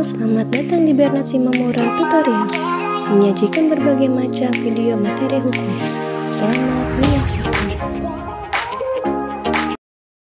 selamat datang di Bernard Simamura Tutorial, menyajikan berbagai macam video materi hukum. Selamat menyaksikan.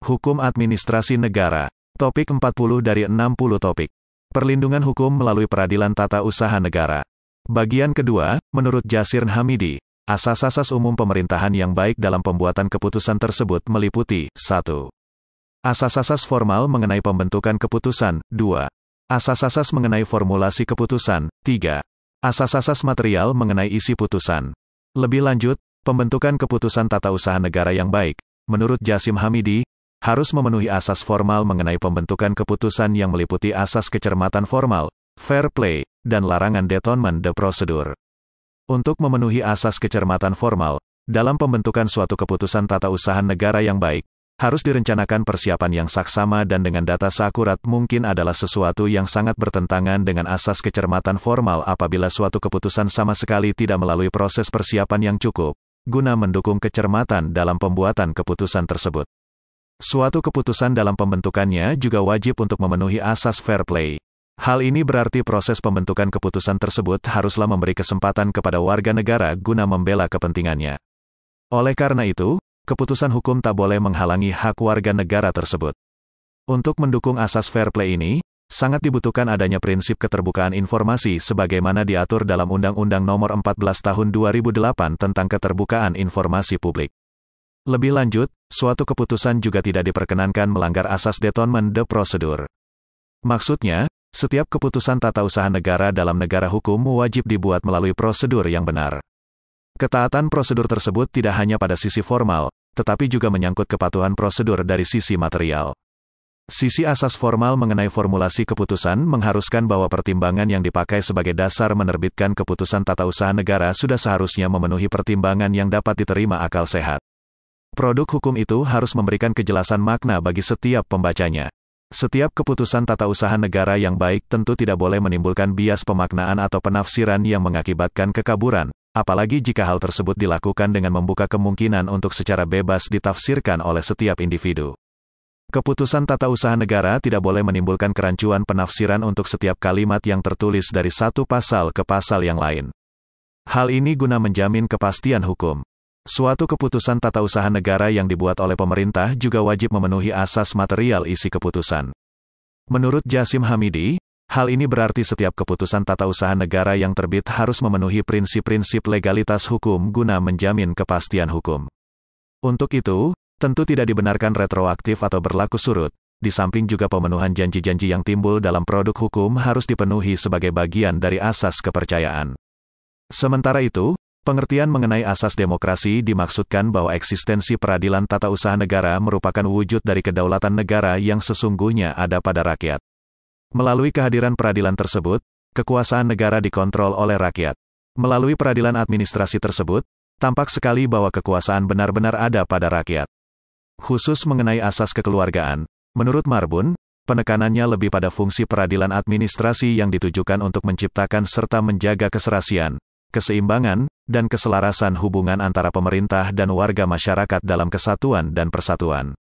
Hukum Administrasi Negara. Topik 40 dari 60 topik. Perlindungan hukum melalui peradilan tata usaha negara. Bagian kedua, menurut Jasir Hamidi, asas-asas umum pemerintahan yang baik dalam pembuatan keputusan tersebut meliputi 1. Asas-asas formal mengenai pembentukan keputusan, 2. Asas-asas mengenai formulasi keputusan, 3. Asas-asas material mengenai isi putusan. Lebih lanjut, pembentukan keputusan tata usaha negara yang baik, menurut Jasim Hamidi, harus memenuhi asas formal mengenai pembentukan keputusan yang meliputi asas kecermatan formal, fair play, dan larangan détournement de procédure. Untuk memenuhi asas kecermatan formal, dalam pembentukan suatu keputusan tata usaha negara yang baik, harus direncanakan persiapan yang saksama dan dengan data seakurat mungkin adalah sesuatu yang sangat bertentangan dengan asas kecermatan formal apabila suatu keputusan sama sekali tidak melalui proses persiapan yang cukup, guna mendukung kecermatan dalam pembuatan keputusan tersebut. Suatu keputusan dalam pembentukannya juga wajib untuk memenuhi asas fair play. Hal ini berarti proses pembentukan keputusan tersebut haruslah memberi kesempatan kepada warga negara guna membela kepentingannya. Oleh karena itu, keputusan hukum tak boleh menghalangi hak warga negara tersebut. Untuk mendukung asas fair play ini, sangat dibutuhkan adanya prinsip keterbukaan informasi sebagaimana diatur dalam Undang-Undang Nomor 14 Tahun 2008 tentang keterbukaan informasi publik. Lebih lanjut, suatu keputusan juga tidak diperkenankan melanggar asas détournement de procédure. Maksudnya, setiap keputusan tata usaha negara dalam negara hukum wajib dibuat melalui prosedur yang benar. Ketaatan prosedur tersebut tidak hanya pada sisi formal, tetapi juga menyangkut kepatuhan prosedur dari sisi material. Sisi asas formal mengenai formulasi keputusan mengharuskan bahwa pertimbangan yang dipakai sebagai dasar menerbitkan keputusan tata usaha negara sudah seharusnya memenuhi pertimbangan yang dapat diterima akal sehat. Produk hukum itu harus memberikan kejelasan makna bagi setiap pembacanya. Setiap keputusan tata usaha negara yang baik tentu tidak boleh menimbulkan bias pemaknaan atau penafsiran yang mengakibatkan kekaburan, apalagi jika hal tersebut dilakukan dengan membuka kemungkinan untuk secara bebas ditafsirkan oleh setiap individu. Keputusan tata usaha negara tidak boleh menimbulkan kerancuan penafsiran untuk setiap kalimat yang tertulis dari satu pasal ke pasal yang lain. Hal ini guna menjamin kepastian hukum. Suatu keputusan tata usaha negara yang dibuat oleh pemerintah juga wajib memenuhi asas material isi keputusan. Menurut Jasim Hamidi, hal ini berarti setiap keputusan tata usaha negara yang terbit harus memenuhi prinsip-prinsip legalitas hukum guna menjamin kepastian hukum. Untuk itu, tentu tidak dibenarkan retroaktif atau berlaku surut, di samping juga pemenuhan janji-janji yang timbul dalam produk hukum harus dipenuhi sebagai bagian dari asas kepercayaan. Sementara itu, pengertian mengenai asas demokrasi dimaksudkan bahwa eksistensi peradilan tata usaha negara merupakan wujud dari kedaulatan negara yang sesungguhnya ada pada rakyat. Melalui kehadiran peradilan tersebut, kekuasaan negara dikontrol oleh rakyat. Melalui peradilan administrasi tersebut, tampak sekali bahwa kekuasaan benar-benar ada pada rakyat. Khusus mengenai asas kekeluargaan, menurut Marbun, penekanannya lebih pada fungsi peradilan administrasi yang ditujukan untuk menciptakan serta menjaga keserasian, keseimbangan, dan keselarasan hubungan antara pemerintah dan warga masyarakat dalam kesatuan dan persatuan.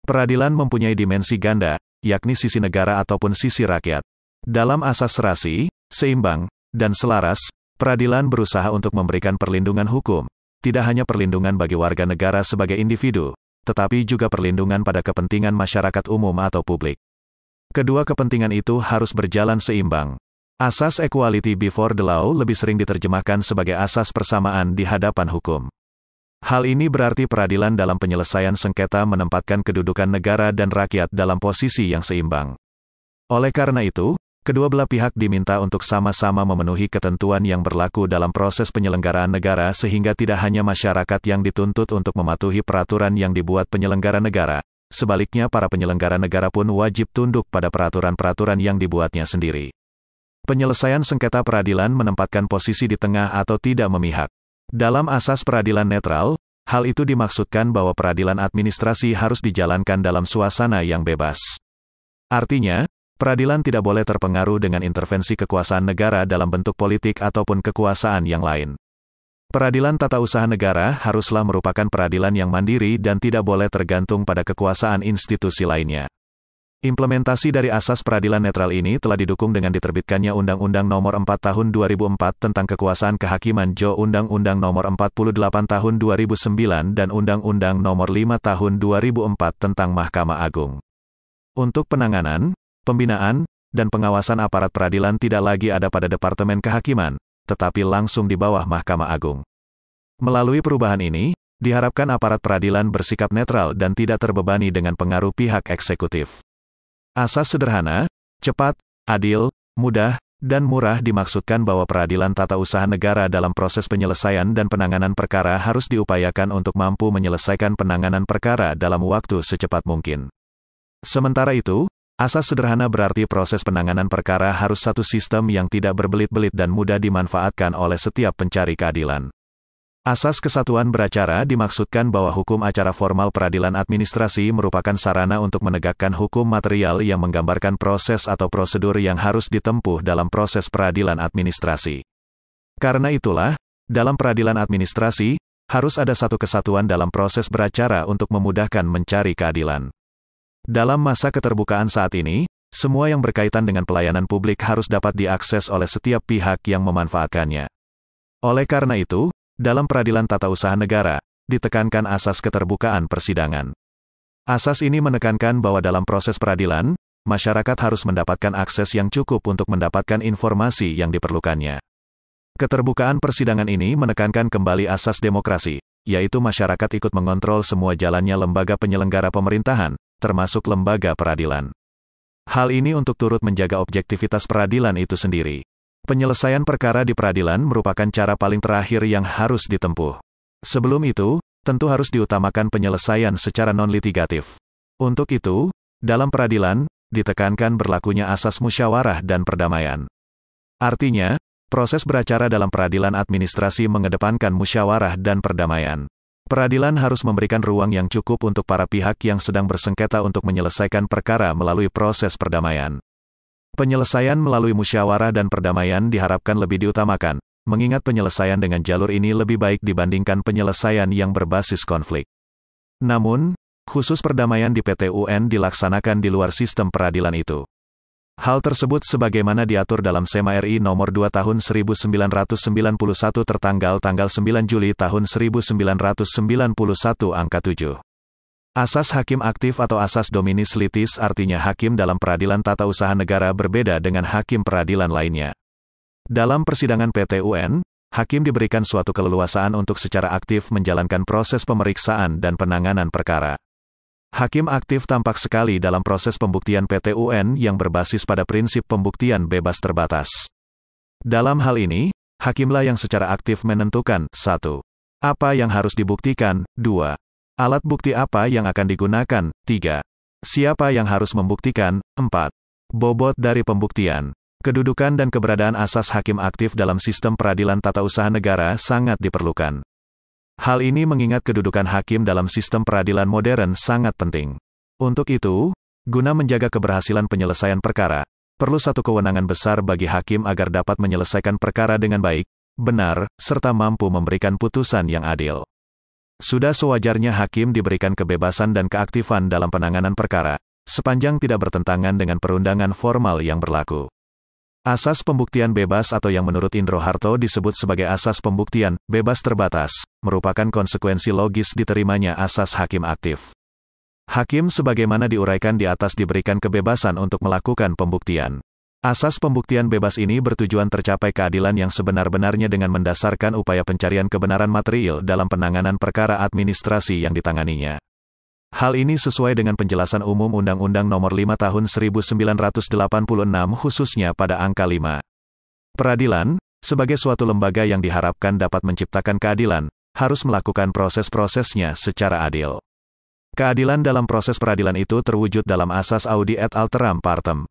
Peradilan mempunyai dimensi ganda, yakni sisi negara ataupun sisi rakyat. Dalam asas serasi, seimbang, dan selaras, peradilan berusaha untuk memberikan perlindungan hukum, tidak hanya perlindungan bagi warga negara sebagai individu, tetapi juga perlindungan pada kepentingan masyarakat umum atau publik. Kedua kepentingan itu harus berjalan seimbang. Asas equality before the law lebih sering diterjemahkan sebagai asas persamaan di hadapan hukum. Hal ini berarti peradilan dalam penyelesaian sengketa menempatkan kedudukan negara dan rakyat dalam posisi yang seimbang. Oleh karena itu, kedua belah pihak diminta untuk sama-sama memenuhi ketentuan yang berlaku dalam proses penyelenggaraan negara sehingga tidak hanya masyarakat yang dituntut untuk mematuhi peraturan yang dibuat penyelenggara negara, sebaliknya para penyelenggara negara pun wajib tunduk pada peraturan-peraturan yang dibuatnya sendiri. Penyelesaian sengketa peradilan menempatkan posisi di tengah atau tidak memihak. Dalam asas peradilan netral, hal itu dimaksudkan bahwa peradilan administrasi harus dijalankan dalam suasana yang bebas. Artinya, peradilan tidak boleh terpengaruh dengan intervensi kekuasaan negara dalam bentuk politik ataupun kekuasaan yang lain. Peradilan tata usaha negara haruslah merupakan peradilan yang mandiri dan tidak boleh tergantung pada kekuasaan institusi lainnya. Implementasi dari asas peradilan netral ini telah didukung dengan diterbitkannya Undang-Undang Nomor 4 Tahun 2004 tentang Kekuasaan Kehakiman Jo, Undang-Undang Nomor 48 Tahun 2009 dan Undang-Undang Nomor 5 Tahun 2004 tentang Mahkamah Agung. Untuk penanganan, pembinaan, dan pengawasan aparat peradilan tidak lagi ada pada Departemen Kehakiman, tetapi langsung di bawah Mahkamah Agung. Melalui perubahan ini, diharapkan aparat peradilan bersikap netral dan tidak terbebani dengan pengaruh pihak eksekutif. Asas sederhana, cepat, adil, mudah, dan murah dimaksudkan bahwa peradilan tata usaha negara dalam proses penyelesaian dan penanganan perkara harus diupayakan untuk mampu menyelesaikan penanganan perkara dalam waktu secepat mungkin. Sementara itu, asas sederhana berarti proses penanganan perkara harus satu sistem yang tidak berbelit-belit dan mudah dimanfaatkan oleh setiap pencari keadilan. Asas kesatuan beracara dimaksudkan bahwa hukum acara formal peradilan administrasi merupakan sarana untuk menegakkan hukum material yang menggambarkan proses atau prosedur yang harus ditempuh dalam proses peradilan administrasi. Karena itulah, dalam peradilan administrasi, harus ada satu kesatuan dalam proses beracara untuk memudahkan mencari keadilan. Dalam masa keterbukaan saat ini, semua yang berkaitan dengan pelayanan publik harus dapat diakses oleh setiap pihak yang memanfaatkannya. Oleh karena itu, dalam peradilan tata usaha negara, ditekankan asas keterbukaan persidangan. Asas ini menekankan bahwa dalam proses peradilan, masyarakat harus mendapatkan akses yang cukup untuk mendapatkan informasi yang diperlukannya. Keterbukaan persidangan ini menekankan kembali asas demokrasi, yaitu masyarakat ikut mengontrol semua jalannya lembaga penyelenggara pemerintahan, termasuk lembaga peradilan. Hal ini untuk turut menjaga objektivitas peradilan itu sendiri. Penyelesaian perkara di peradilan merupakan cara paling terakhir yang harus ditempuh. Sebelum itu, tentu harus diutamakan penyelesaian secara non-litigatif. Untuk itu, dalam peradilan, ditekankan berlakunya asas musyawarah dan perdamaian. Artinya, proses beracara dalam peradilan administrasi mengedepankan musyawarah dan perdamaian. Peradilan harus memberikan ruang yang cukup untuk para pihak yang sedang bersengketa untuk menyelesaikan perkara melalui proses perdamaian. Penyelesaian melalui musyawarah dan perdamaian diharapkan lebih diutamakan, mengingat penyelesaian dengan jalur ini lebih baik dibandingkan penyelesaian yang berbasis konflik. Namun, khusus perdamaian di PT UN dilaksanakan di luar sistem peradilan itu. Hal tersebut sebagaimana diatur dalam SEMA RI Nomor 2 Tahun 1991 tertanggal 9 Juli tahun 1991 angka 7. Asas hakim aktif atau asas dominis litis artinya hakim dalam peradilan tata usaha negara berbeda dengan hakim peradilan lainnya. Dalam persidangan PT UN, hakim diberikan suatu keleluasaan untuk secara aktif menjalankan proses pemeriksaan dan penanganan perkara. Hakim aktif tampak sekali dalam proses pembuktian PT UN yang berbasis pada prinsip pembuktian bebas terbatas. Dalam hal ini, hakimlah yang secara aktif menentukan 1. Apa yang harus dibuktikan, 2. Alat bukti apa yang akan digunakan, 3. Siapa yang harus membuktikan, 4. Bobot dari pembuktian. Kedudukan dan keberadaan asas hakim aktif dalam sistem peradilan tata usaha negara sangat diperlukan. Hal ini mengingat kedudukan hakim dalam sistem peradilan modern sangat penting. Untuk itu, guna menjaga keberhasilan penyelesaian perkara, perlu satu kewenangan besar bagi hakim agar dapat menyelesaikan perkara dengan baik, benar, serta mampu memberikan putusan yang adil. Sudah sewajarnya hakim diberikan kebebasan dan keaktifan dalam penanganan perkara, sepanjang tidak bertentangan dengan perundangan formal yang berlaku. Asas pembuktian bebas atau yang menurut Indro Harto disebut sebagai asas pembuktian bebas terbatas, merupakan konsekuensi logis diterimanya asas hakim aktif. Hakim sebagaimana diuraikan di atas diberikan kebebasan untuk melakukan pembuktian. Asas pembuktian bebas ini bertujuan tercapai keadilan yang sebenar-benarnya dengan mendasarkan upaya pencarian kebenaran material dalam penanganan perkara administrasi yang ditanganinya. Hal ini sesuai dengan penjelasan umum Undang-Undang Nomor 5 Tahun 1986 khususnya pada angka 5. Peradilan, sebagai suatu lembaga yang diharapkan dapat menciptakan keadilan, harus melakukan proses-prosesnya secara adil. Keadilan dalam proses peradilan itu terwujud dalam asas audi et alteram partem.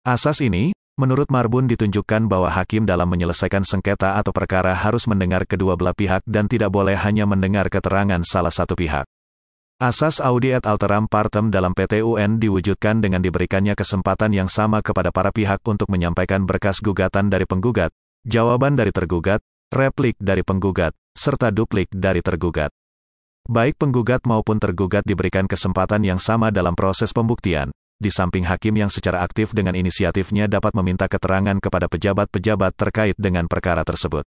Asas ini, menurut Marbun ditunjukkan bahwa hakim dalam menyelesaikan sengketa atau perkara harus mendengar kedua belah pihak dan tidak boleh hanya mendengar keterangan salah satu pihak. Asas audi et alteram partem dalam PT UN diwujudkan dengan diberikannya kesempatan yang sama kepada para pihak untuk menyampaikan berkas gugatan dari penggugat, jawaban dari tergugat, replik dari penggugat, serta duplik dari tergugat. Baik penggugat maupun tergugat diberikan kesempatan yang sama dalam proses pembuktian, di samping hakim yang secara aktif dengan inisiatifnya dapat meminta keterangan kepada pejabat-pejabat terkait dengan perkara tersebut.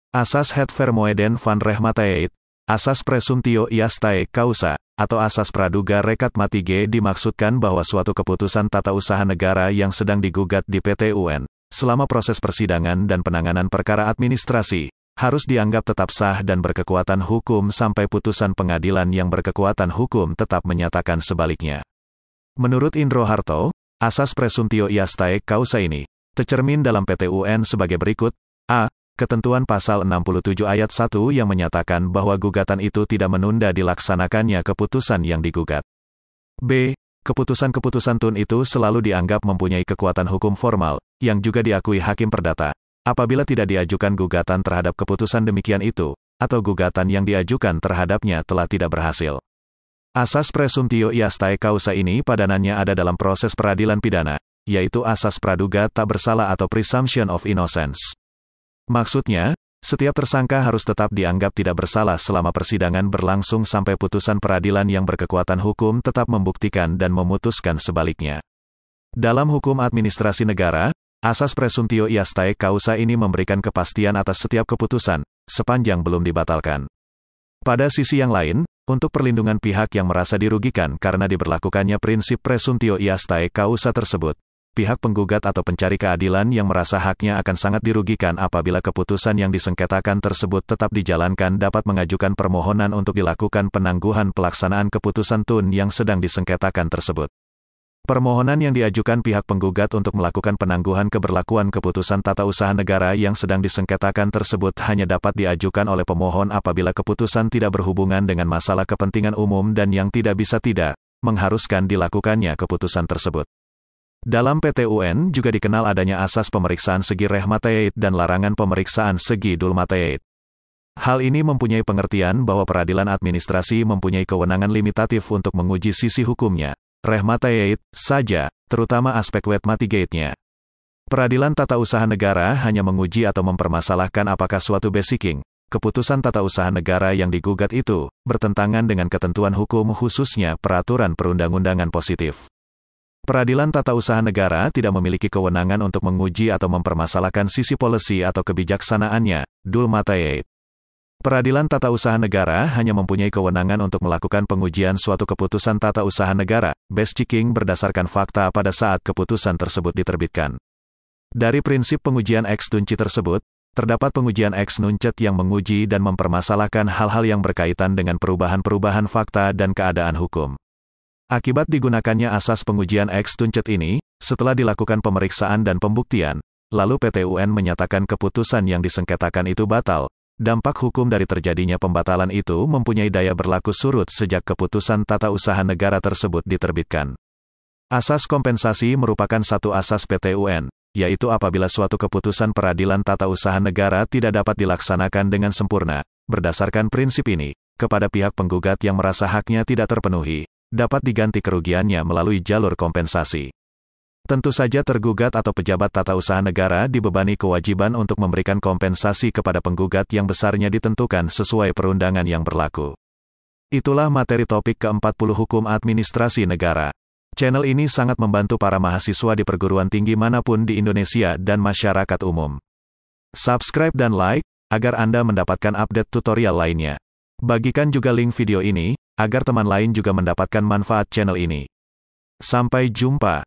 Asas het vermoeden van rechtmatigheid, asas presumptio iastai causa, atau asas praduga rekat mati G dimaksudkan bahwa suatu keputusan tata usaha negara yang sedang digugat di PT UN, selama proses persidangan dan penanganan perkara administrasi, harus dianggap tetap sah dan berkekuatan hukum sampai putusan pengadilan yang berkekuatan hukum tetap menyatakan sebaliknya. Menurut Indro Harto, asas presumptio iastai causa ini tercermin dalam PT UN sebagai berikut: A. Ketentuan pasal 67 ayat 1 yang menyatakan bahwa gugatan itu tidak menunda dilaksanakannya keputusan yang digugat. B. Keputusan-keputusan TUN itu selalu dianggap mempunyai kekuatan hukum formal, yang juga diakui hakim perdata, apabila tidak diajukan gugatan terhadap keputusan demikian itu, atau gugatan yang diajukan terhadapnya telah tidak berhasil. Asas presumptio iastai causa ini padanannya ada dalam proses peradilan pidana, yaitu asas praduga tak bersalah atau presumption of innocence. Maksudnya, setiap tersangka harus tetap dianggap tidak bersalah selama persidangan berlangsung sampai putusan peradilan yang berkekuatan hukum tetap membuktikan dan memutuskan sebaliknya. Dalam hukum administrasi negara, asas presumptio iastai causa ini memberikan kepastian atas setiap keputusan, sepanjang belum dibatalkan. Pada sisi yang lain, untuk perlindungan pihak yang merasa dirugikan karena diberlakukannya prinsip presumptio iastai causa tersebut, pihak penggugat atau pencari keadilan yang merasa haknya akan sangat dirugikan apabila keputusan yang disengketakan tersebut tetap dijalankan dapat mengajukan permohonan untuk dilakukan penangguhan pelaksanaan keputusan TUN yang sedang disengketakan tersebut. Permohonan yang diajukan pihak penggugat untuk melakukan penangguhan keberlakuan keputusan tata usaha negara yang sedang disengketakan tersebut hanya dapat diajukan oleh pemohon apabila keputusan tidak berhubungan dengan masalah kepentingan umum dan yang tidak bisa tidak mengharuskan dilakukannya keputusan tersebut. Dalam PT UN juga dikenal adanya asas pemeriksaan segi rechtmatigheid dan larangan pemeriksaan segi dulmatigheid. Hal ini mempunyai pengertian bahwa peradilan administrasi mempunyai kewenangan limitatif untuk menguji sisi hukumnya, rechtmatigheid, saja, terutama aspek wetmatigheid-nya. Peradilan tata usaha negara hanya menguji atau mempermasalahkan apakah suatu basiking, keputusan tata usaha negara yang digugat itu, bertentangan dengan ketentuan hukum khususnya peraturan perundang-undangan positif. Peradilan tata usaha negara tidak memiliki kewenangan untuk menguji atau mempermasalahkan sisi policy atau kebijaksanaannya, dulmatigheid. Peradilan tata usaha negara hanya mempunyai kewenangan untuk melakukan pengujian suatu keputusan tata usaha negara, basiking berdasarkan fakta pada saat keputusan tersebut diterbitkan. Dari prinsip pengujian ex nunc tersebut, terdapat pengujian ex nunc yang menguji dan mempermasalahkan hal-hal yang berkaitan dengan perubahan-perubahan fakta dan keadaan hukum. Akibat digunakannya asas pengujian ex nunc ini, setelah dilakukan pemeriksaan dan pembuktian, lalu PT UN menyatakan keputusan yang disengketakan itu batal, dampak hukum dari terjadinya pembatalan itu mempunyai daya berlaku surut sejak keputusan tata usaha negara tersebut diterbitkan. Asas kompensasi merupakan satu asas PT UN, yaitu apabila suatu keputusan peradilan tata usaha negara tidak dapat dilaksanakan dengan sempurna, berdasarkan prinsip ini, kepada pihak penggugat yang merasa haknya tidak terpenuhi, dapat diganti kerugiannya melalui jalur kompensasi. Tentu saja tergugat atau pejabat tata usaha negara dibebani kewajiban untuk memberikan kompensasi kepada penggugat yang besarnya ditentukan sesuai perundangan yang berlaku. Itulah materi topik ke-40 Hukum Administrasi Negara. Channel ini sangat membantu para mahasiswa di perguruan tinggi manapun di Indonesia dan masyarakat umum. Subscribe dan like, agar Anda mendapatkan update tutorial lainnya. Bagikan juga link video ini, agar teman lain juga mendapatkan manfaat channel ini. Sampai jumpa.